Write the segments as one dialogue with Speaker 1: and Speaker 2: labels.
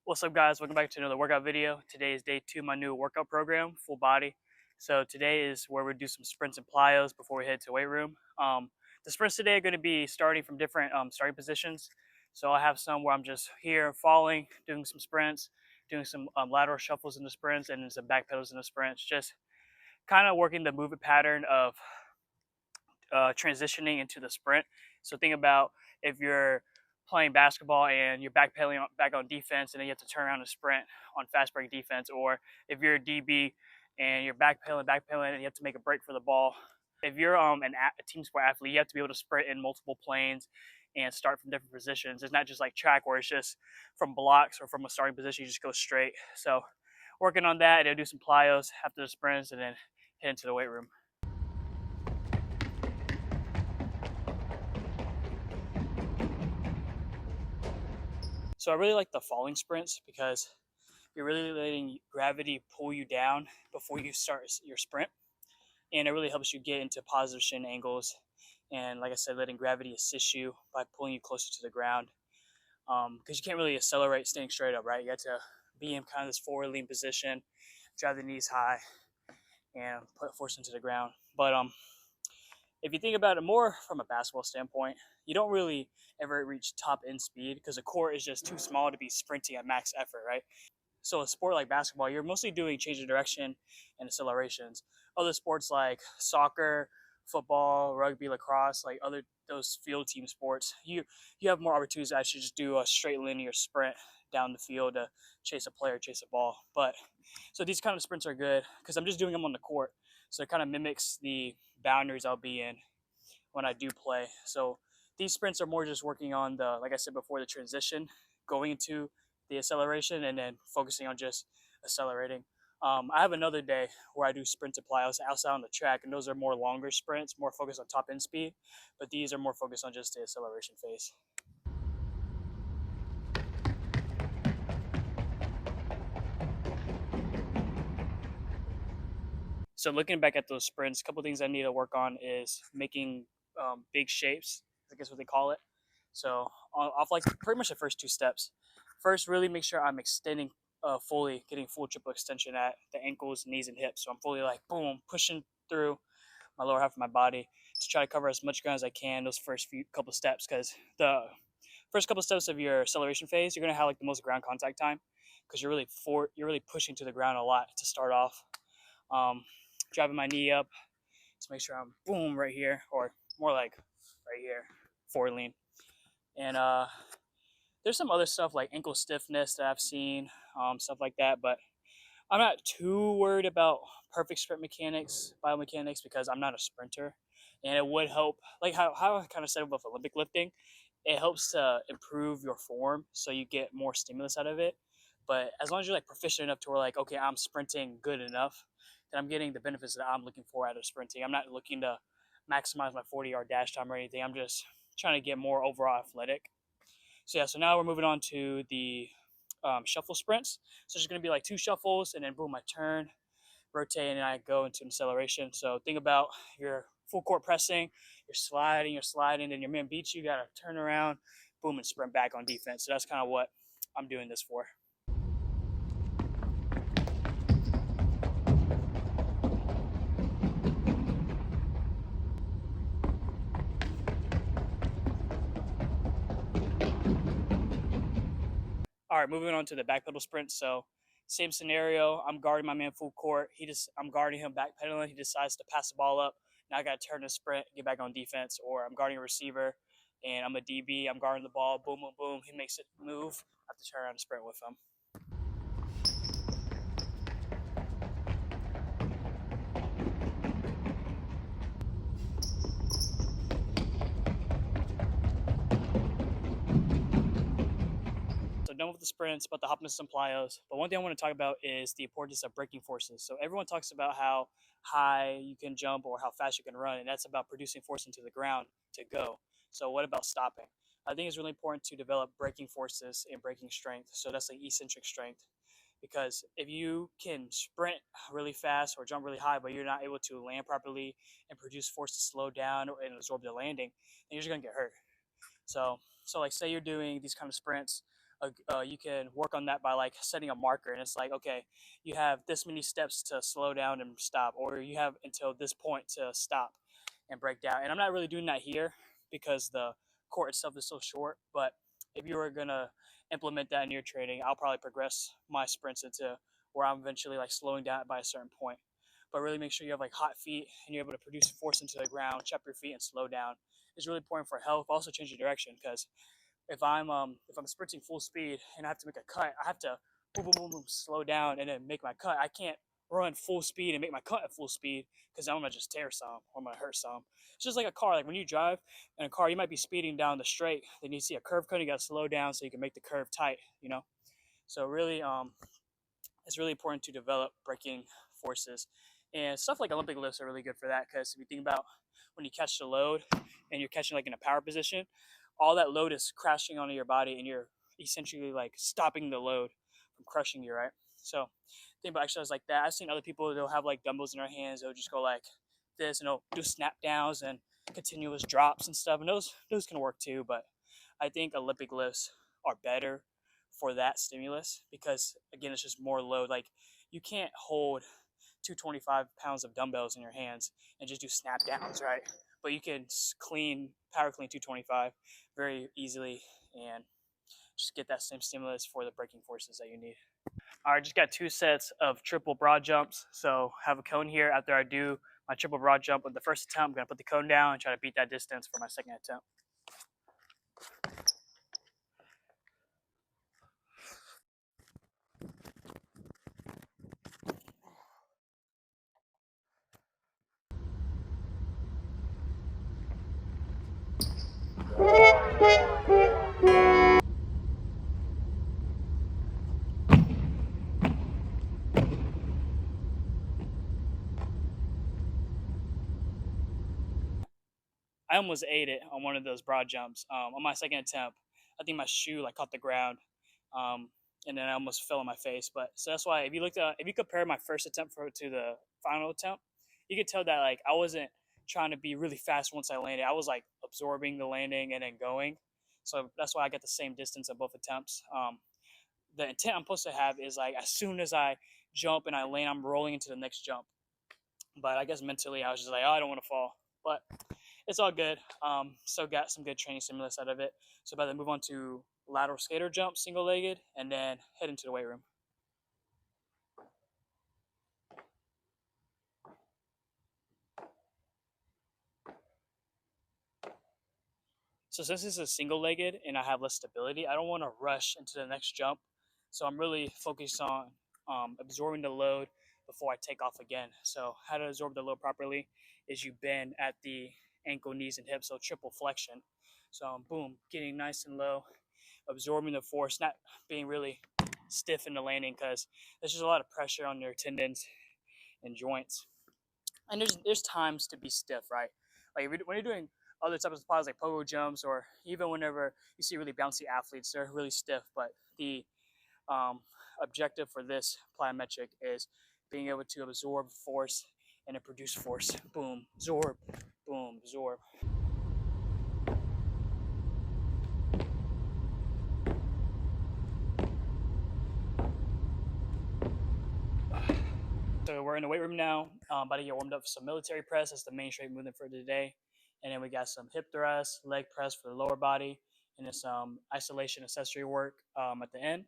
Speaker 1: What's up, guys? Welcome back to another workout video. Today is day 2 of my new workout program, full body. So today is where we do some sprints and plyos before we head to weight room. The sprints today are going to be starting from different starting positions. So I have some where I'm just here falling, doing some sprints, doing some lateral shuffles in the sprints, and then some back pedals in the sprints. Just kind of working the movement pattern of transitioning into the sprint. So think about if you're playing basketball and you're backpedaling back on defense, and then you have to turn around and sprint on fast break defense, or if you're a DB and you're backpedaling, and you have to make a break for the ball. If you're a team sport athlete, you have to be able to sprint in multiple planes and start from different positions. It's not just like track where it's just from blocks or from a starting position, you just go straight. So working on that, and I'll do some plyos after the sprints and then head into the weight room. So I really like the falling sprints because you're really letting gravity pull you down before you start your sprint. And it really helps you get into positive shin angles. And like I said, letting gravity assist you by pulling you closer to the ground. Because you can't really accelerate standing straight up, right? You have to be in kind of this forward lean position, drive the knees high, and put force into the ground. But if you think about it more from a basketball standpoint, you don't really ever reach top end speed because the court is just too small to be sprinting at max effort, right? So a sport like basketball, you're mostly doing change of direction and accelerations. Other sports like soccer, football, rugby, lacrosse, like other those field team sports, you have more opportunities to actually just do a straight linear sprint down the field to chase a player, chase a ball. But so these kind of sprints are good because I'm just doing them on the court. So it kind of mimics the boundaries I'll be in when I do play. So these sprints are more just working on the, like I said before, the transition, going into the acceleration, and then focusing on just accelerating. I have another day where I do sprint to plyos outside on the track, and those are more longer sprints, more focused on top end speed, but these are more focused on just the acceleration phase. So looking back at those sprints, a couple things I need to work on is making big shapes, I guess what they call it. So off like pretty much the first 2 steps. First, really make sure I'm extending fully, getting full triple extension at the ankles, knees, and hips. So I'm fully like, boom, pushing through my lower half of my body to try to cover as much ground as I can those first couple steps, because the first couple steps of your acceleration phase, you're going to have like the most ground contact time because you're really pushing to the ground a lot to start off. Driving my knee up to make sure I'm boom right here, or more like right here, forward lean. And there's some other stuff like ankle stiffness that I've seen, stuff like that. But I'm not too worried about perfect sprint mechanics, biomechanics, because I'm not a sprinter. And it would help, like how I kind of said with Olympic lifting, it helps to improve your form so you get more stimulus out of it. But as long as you're like proficient enough to where like, okay, I'm sprinting good enough, then I'm getting the benefits that I'm looking for out of sprinting. I'm not looking to maximize my 40-yard dash time or anything. I'm just trying to get more overall athletic. So yeah, so now we're moving on to the shuffle sprints. So there's going to be like 2 shuffles, and then boom, I turn, rotate, and I go into an acceleration. So think about your full court pressing, you're sliding, and your man beats you, you got to turn around, boom, and sprint back on defense. So that's kind of what I'm doing this for. All right, moving on to the back pedal sprint. So same scenario. I'm guarding my man full court. I'm guarding him backpedaling. He decides to pass the ball up. Now I got to turn the sprint, get back on defense. Or I'm guarding a receiver, and I'm a DB. I'm guarding the ball. Boom, boom, boom. He makes it move. I have to turn around and sprint with him. So done with the sprints, about the hop and some plyos. But one thing I want to talk about is the importance of braking forces. So everyone talks about how high you can jump or how fast you can run, and that's about producing force into the ground to go. So what about stopping? I think it's really important to develop braking forces and braking strength. So that's like eccentric strength. Because if you can sprint really fast or jump really high, but you're not able to land properly and produce force to slow down and absorb the landing, then you're just gonna get hurt. So like say you're doing these kind of sprints, you can work on that by like setting a marker, and it's like, okay, you have this many steps to slow down and stop, or you have until this point to stop and break down. And I'm not really doing that here because the court itself is so short. But if you were gonna implement that in your training, I'll probably progress my sprints into where I'm eventually like slowing down by a certain point. But really make sure you have like hot feet and you're able to produce force into the ground, chop your feet and slow down. It's really important for health. Also change your direction, because if I'm sprinting full speed and I have to make a cut, I have to boom boom boom boom slow down and then make my cut. I can't run full speed and make my cut at full speed, because I'm gonna just tear some or I'm gonna hurt some. It's just like a car. Like when you drive in a car, you might be speeding down the straight, then you see a curve cut, you gotta slow down so you can make the curve tight. So really, it's really important to develop braking forces, and stuff like Olympic lifts are really good for that, because if you think about when you catch the load and you're catching like in a power position, all that load is crashing onto your body and you're essentially like stopping the load from crushing you, right? So think about exercise like that. I've seen other people, they'll have like dumbbells in their hands, they'll just go like this and they'll do snap downs and continuous drops and stuff, and those can work too. But I think Olympic lifts are better for that stimulus, because again, it's just more load. Like you can't hold 225 pounds of dumbbells in your hands and just do snap downs, right? But you can power clean 225 very easily and just get that same stimulus for the braking forces that you need. All right, just got 2 sets of triple broad jumps. So have a cone here. After I do my triple broad jump with the first attempt, I'm gonna put the cone down and try to beat that distance for my second attempt. I almost ate it on one of those broad jumps. On my second attempt, I think my shoe like caught the ground, um, and then I almost fell on my face. But so that's why if you compare my first attempt to the final attempt, you could tell that like I wasn't trying to be really fast once I landed. I was like absorbing the landing and then going. So that's why I got the same distance of both attempts. The intent I'm supposed to have is like as soon as I jump and I land, I'm rolling into the next jump. But I guess mentally I was just like, oh, I don't want to fall. But it's all good. So got some good training stimulus out of it. So about to move on to lateral skater jump, single legged, and then head into the weight room. So since this is single legged and I have less stability, I don't want to rush into the next jump. So I'm really focused on absorbing the load before I take off again. So how to absorb the load properly is you bend at the ankle, knees, and hips, so triple flexion. So boom, getting nice and low, absorbing the force, not being really stiff in the landing, because there's just a lot of pressure on your tendons and joints. And there's times to be stiff, right? Like when you're doing other types of spots like pogo jumps, or even whenever you see really bouncy athletes, they're really stiff. But the um, objective for this plyometric is being able to absorb force and to produce force. Boom, absorb, boom, absorb. So we're in the weight room now. About to get warmed up for some military press. That's the main straight movement for today. And then we got some hip thrust, leg press for the lower body, and then some isolation accessory work at the end.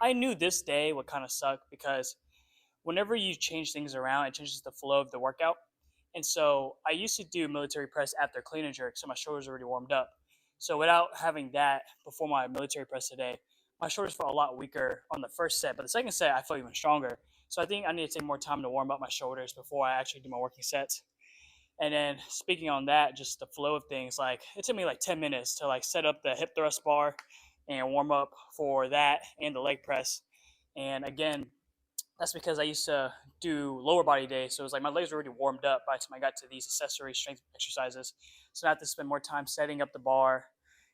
Speaker 1: I knew this day would kind of suck, because whenever you change things around, it changes the flow of the workout. And so I used to do military press after clean and jerk, so my shoulders are already warmed up. So without having that before my military press today, my shoulders felt a lot weaker on the first set, but the second set I felt even stronger. So I think I need to take more time to warm up my shoulders before I actually do my working sets. And then speaking on that, just the flow of things, like it took me like 10 minutes to like set up the hip thrust bar and warm up for that and the leg press. And again, That's because I used to do lower body day, so it was like my legs were already warmed up by the time I got to these accessory strength exercises. So I have to spend more time setting up the bar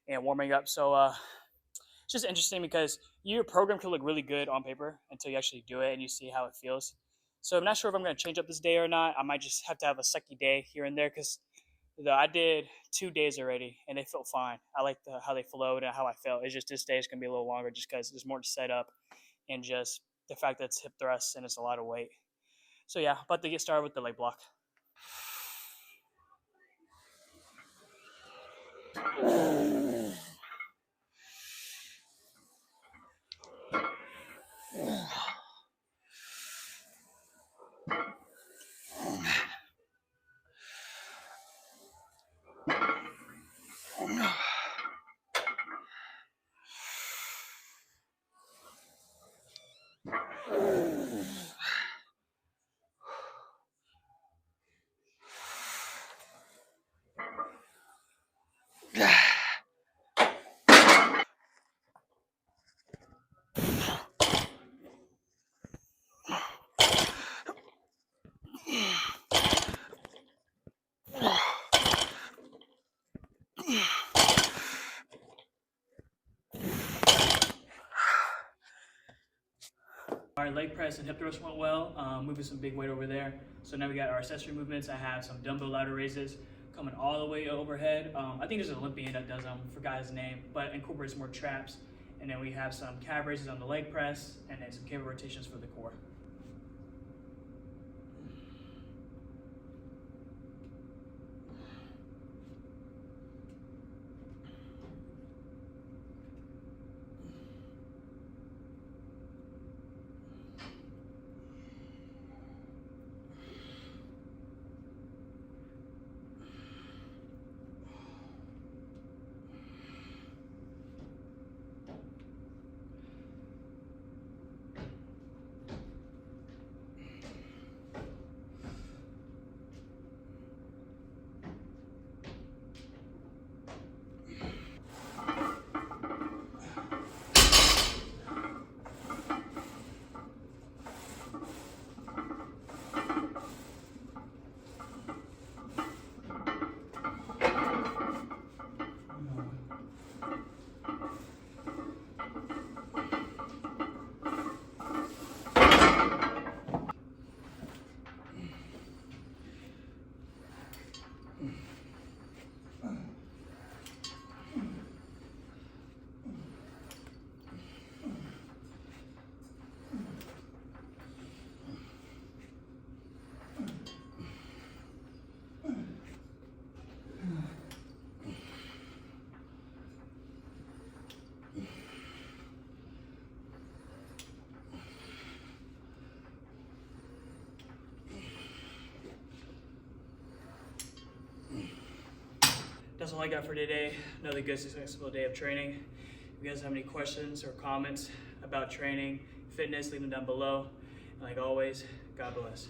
Speaker 1: and warming up. So it's just interesting because your program can look really good on paper until you actually do it and you see how it feels. So I'm not sure if I'm going to change up this day or not. I might just have to have a sucky day here and there because I did 2 days already and they felt fine. I like how they flowed and how I felt. It's just this day is going to be a little longer just because there's more to set up and just the fact that it's hip thrusts and it's a lot of weight. So yeah, about to get started with the leg block. Our leg press and hip thrust went well, moving some big weight over there. So now we got our accessory movements. I have some dumbbell ladder raises coming all the way overhead. I think there's an Olympian that does them, forgot his name, but incorporates more traps. And then we have some calf raises on the leg press and then some cable rotations for the core. That's all I got for today. Another good, successful day of training. If you guys have any questions or comments about training, fitness, leave them down below. And like always, God bless.